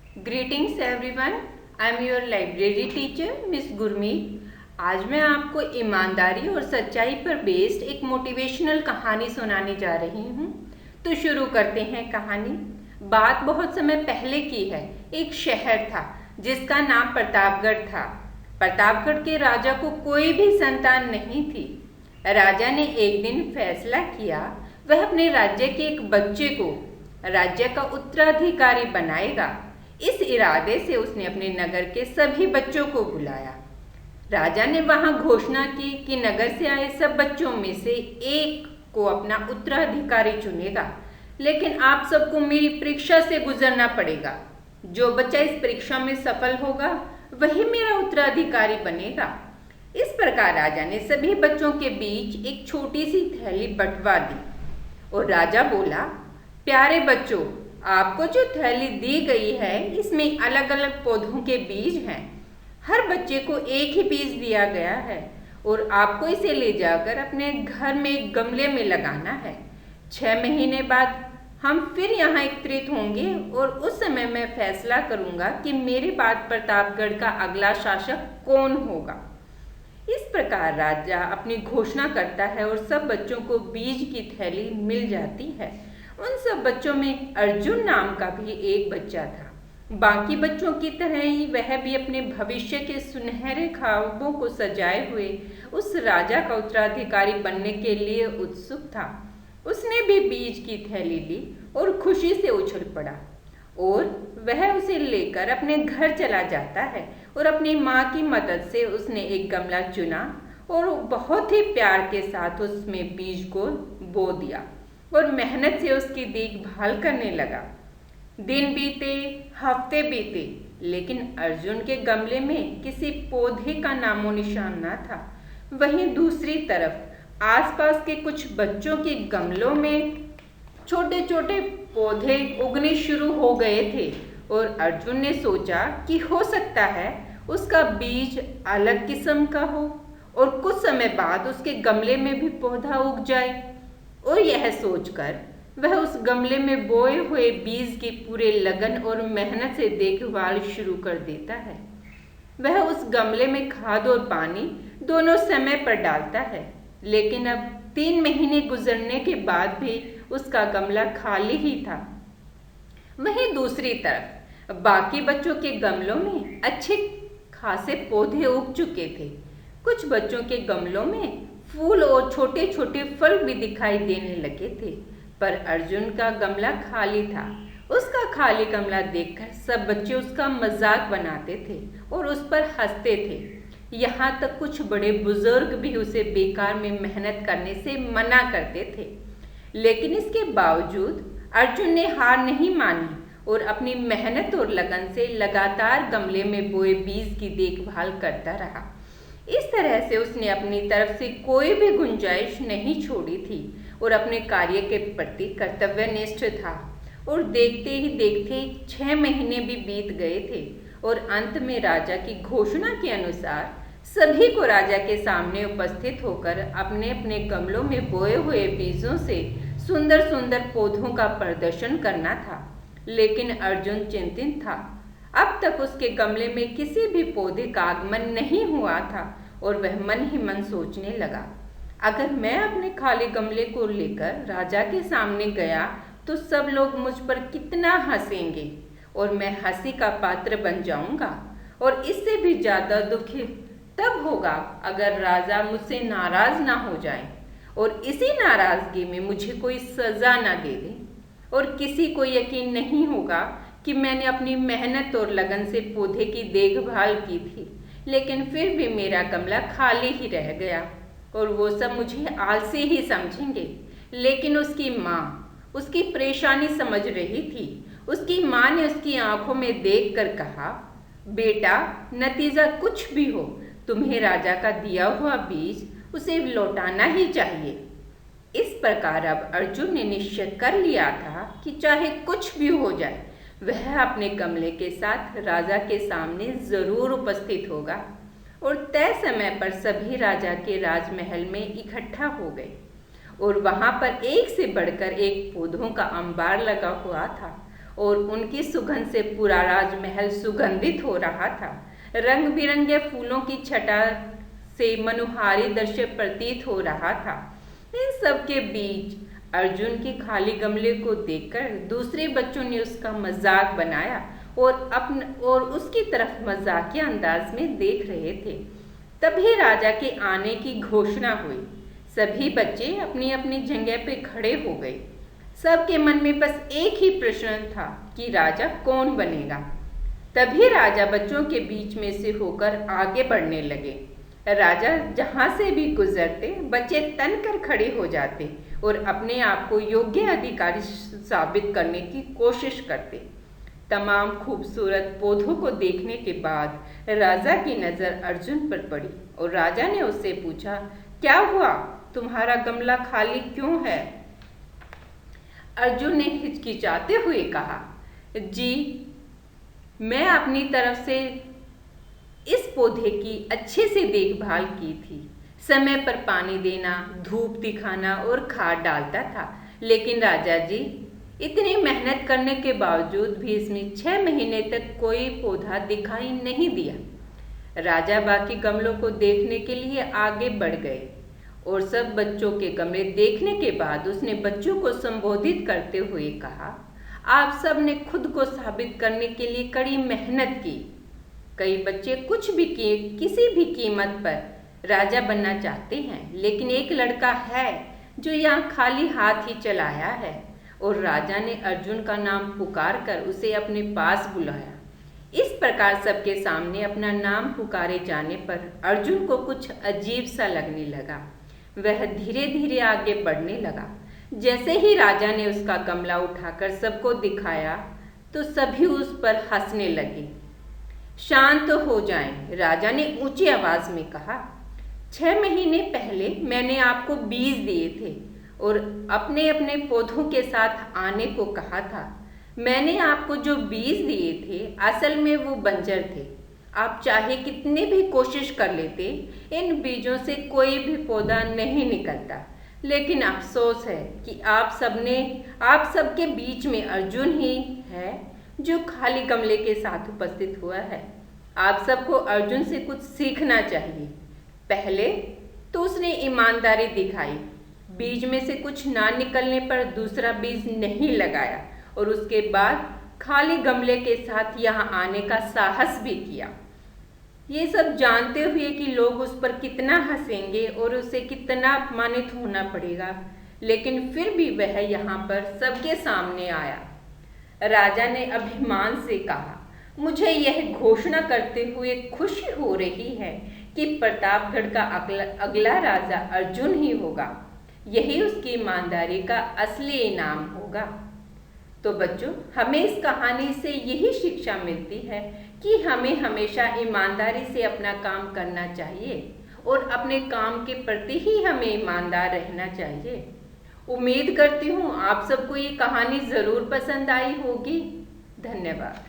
Greetings everyone, I am your library teacher miss Gurmeet. आज मैं आपको ईमानदारी और सच्चाई पर बेस्ड एक मोटिवेशनल कहानी सुनाने जा रही हूँ। तो शुरू करते हैं कहानी। बात बहुत समय पहले की है। एक शहर था जिसका नाम प्रतापगढ़ था। प्रतापगढ़ के राजा को कोई भी संतान नहीं थी। राजा ने एक दिन फैसला किया वह अपने राज्य के एक बच्चे को राज्य का उत्तराधिकारी बनाएगा। इस इरादे से उसने अपने नगर के सभी बच्चों को बुलाया। राजा ने वहां घोषणा की कि नगर से आए सब बच्चों में से एक को अपना उत्तराधिकारी चुनेगा, लेकिन आप सबको मेरी परीक्षा से गुजरना पड़ेगा। जो बच्चा इस परीक्षा में सफल होगा वही मेरा उत्तराधिकारी बनेगा। इस प्रकार राजा ने सभी बच्चों के बीच एक छोटी सी थैली बंटवा दी और राजा बोला, प्यारे बच्चों, आपको जो थैली दी गई है इसमें अलग अलग पौधों के बीज हैं। हर बच्चे को एक ही बीज दिया गया है और आपको इसे ले जाकर अपने घर में एक गमले में लगाना है। 6 महीने बाद हम फिर यहाँ एकत्रित होंगे और उस समय मैं फैसला करूँगा कि मेरे बाद प्रतापगढ़ का अगला शासक कौन होगा। इस प्रकार राजा अपनी घोषणा करता है और सब बच्चों को बीज की थैली मिल जाती है। उन सब बच्चों में अर्जुन नाम का भी एक बच्चा था। बाकी बच्चों की तरह ही वह भी अपने भविष्य के सुनहरे ख्वाबों को सजाए हुए उस राजा का उत्तराधिकारी बनने के लिए उत्सुक था। उसने भी बीज की थैली ली और खुशी से उछल पड़ा और वह उसे लेकर अपने घर चला जाता है और अपनी माँ की मदद से उसने एक गमला चुना और बहुत ही प्यार के साथ उसमें बीज को बो दिया और मेहनत से उसकी देखभाल करने लगा। दिन बीते, हफ्ते बीते, लेकिन अर्जुन के गमले में किसी पौधे का नामो निशान न था। वहीं दूसरी तरफ आसपास के कुछ बच्चों के गमलों में छोटे छोटे पौधे उगने शुरू हो गए थे और अर्जुन ने सोचा कि हो सकता है उसका बीज अलग किस्म का हो और कुछ समय बाद उसके गमले में भी पौधा उग जाए। और यह सोचकर वह उस गमले में बोए हुए बीज की पूरे लगन और मेहनत से देखभाल शुरू कर देता है। वह उस गमले में खाद और पानी दोनों समय पर डालता है, लेकिन अब 3 महीने गुजरने के बाद भी उसका गमला खाली ही था। वहीं दूसरी तरफ बाकी बच्चों के गमलों में अच्छे खासे पौधे उग चुके थे। कुछ बच्चों के गमलों में फूल और छोटे छोटे फल भी दिखाई देने लगे थे, पर अर्जुन का गमला खाली था। उसका खाली गमला देखकर सब बच्चे उसका मजाक बनाते थे और उस पर हंसते थे। यहाँ तक कुछ बड़े बुजुर्ग भी उसे बेकार में मेहनत करने से मना करते थे, लेकिन इसके बावजूद अर्जुन ने हार नहीं मानी और अपनी मेहनत और लगन से लगातार गमले में बोए बीज की देखभाल करता रहा। इस तरह से उसने अपनी तरफ से कोई भी गुंजाइश नहीं छोड़ी थी और अपने कार्य के प्रति कर्तव्यनिष्ठ था। और देखते ही देखते 6 महीने भी बीत गए थे और अंत में राजा की घोषणा के अनुसार सभी को राजा के सामने उपस्थित होकर अपने अपने गमलों में बोए हुए बीजों से सुंदर सुंदर पौधों का प्रदर्शन करना था। लेकिन अर्जुन चिंतित था। अब तक उसके गमले में किसी भी पौधे का आगमन नहीं हुआ था और वह मन ही मन सोचने लगा, अगर मैं अपने खाली गमले को लेकर राजा के सामने गया तो सब लोग मुझ पर कितना हंसेंगे और मैं हंसी का पात्र बन जाऊंगा। और इससे भी ज़्यादा दुखी तब होगा अगर राजा मुझसे नाराज ना हो जाए और इसी नाराजगी में मुझे कोई सज़ा ना दे दे। और किसी को यकीन नहीं होगा कि मैंने अपनी मेहनत और लगन से पौधे की देखभाल की थी, लेकिन फिर भी मेरा गमला खाली ही रह गया और वो सब मुझे आलसी ही समझेंगे। लेकिन उसकी माँ उसकी परेशानी समझ रही थी। उसकी माँ ने उसकी आंखों में देखकर कहा, बेटा, नतीजा कुछ भी हो, तुम्हें राजा का दिया हुआ बीज उसे लौटाना ही चाहिए। इस प्रकार अब अर्जुन ने निश्चय कर लिया था कि चाहे कुछ भी हो जाए वह अपने गमले के साथ राजा के सामने जरूर उपस्थित होगा। और तय समय पर सभी राजा के राजमहल में इकट्ठा हो गए और वहां पर एक से बढ़कर एक पौधों का अंबार लगा हुआ था और उनकी सुगंध से पूरा राजमहल सुगंधित हो रहा था। रंग बिरंगे फूलों की छटा से मनोहारी दृश्य प्रतीत हो रहा था। इन सब के बीच अर्जुन के खाली गमले को देखकर दूसरे बच्चों ने उसका मजाक बनाया और उसकी तरफ मजाकिया अंदाज में देख रहे थे। तभी राजा के आने की घोषणा हुई। सभी बच्चे अपनी अपनी जगह पे खड़े हो गए। सबके मन में बस एक ही प्रश्न था कि राजा कौन बनेगा। तभी राजा बच्चों के बीच में से होकर आगे बढ़ने लगे। राजा जहाँ से भी गुजरते बच्चे तन कर खड़े हो जाते और अपने आप को योग्य अधिकारी साबित करने की कोशिश करते। तमाम खूबसूरत पौधों को देखने के बाद राजा की नज़र अर्जुन पर पड़ी और राजा ने उससे पूछा, क्या हुआ, तुम्हारा गमला खाली क्यों है? अर्जुन ने हिचकिचाते हुए कहा, जी मैं अपनी तरफ से इस पौधे की अच्छे से देखभाल की थी। समय पर पानी देना, धूप दिखाना और खाद डालता था। लेकिन राजा जी, इतनी मेहनत करने के बावजूद भी इसमें 6 महीने तक कोई पौधा दिखाई नहीं दिया। राजा बाकी गमलों को देखने के लिए आगे बढ़ गए और सब बच्चों के गमले देखने के बाद उसने बच्चों को संबोधित करते हुए कहा, आप सब ने खुद को साबित करने के लिए कड़ी मेहनत की। कई बच्चे किसी भी कीमत पर राजा बनना चाहते हैं, लेकिन एक लड़का है जो यहाँ खाली हाथ ही चलाया है। और राजा ने अर्जुन का नाम पुकार कर उसे अपने पास बुलाया। इस प्रकार सबके सामने अपना नाम पुकारे जाने पर अर्जुन को कुछ अजीब सा लगने लगा। वह धीरे धीरे आगे बढ़ने लगा। जैसे ही राजा ने उसका गमला उठाकर सबको दिखाया तो सभी उस पर हंसने लगे। शांत हो जाएं, राजा ने ऊंची आवाज में कहा। 6 महीने पहले मैंने आपको बीज दिए थे और अपने अपने पौधों के साथ आने को कहा था। मैंने आपको जो बीज दिए थे असल में वो बंजर थे। आप चाहे कितनी भी कोशिश कर लेते, इन बीजों से कोई भी पौधा नहीं निकलता। लेकिन अफसोस है कि आप सबके बीच में अर्जुन ही है जो खाली गमले के साथ उपस्थित हुआ है। आप सबको अर्जुन से कुछ सीखना चाहिए। पहले तो उसने ईमानदारी दिखाई, बीज में से कुछ ना निकलने पर दूसरा बीज नहीं लगाया और उसके बाद खाली गमले के साथ यहाँ आने का साहस भी किया। ये सब जानते हुए कि लोग उस पर कितना हंसेंगे और उसे कितना अपमानित होना पड़ेगा, लेकिन फिर भी वह यहाँ पर सबके सामने आया। राजा ने अभिमान से कहा, मुझे यह घोषणा करते हुए खुशी हो रही है कि प्रतापगढ़ का अगला राजा अर्जुन ही होगा। यही उसकी ईमानदारी का असली इनाम होगा। तो बच्चों, हमें इस कहानी से यही शिक्षा मिलती है कि हमें हमेशा ईमानदारी से अपना काम करना चाहिए और अपने काम के प्रति ही हमें ईमानदार रहना चाहिए। उम्मीद करती हूँ आप सबको ये कहानी ज़रूर पसंद आई होगी। धन्यवाद।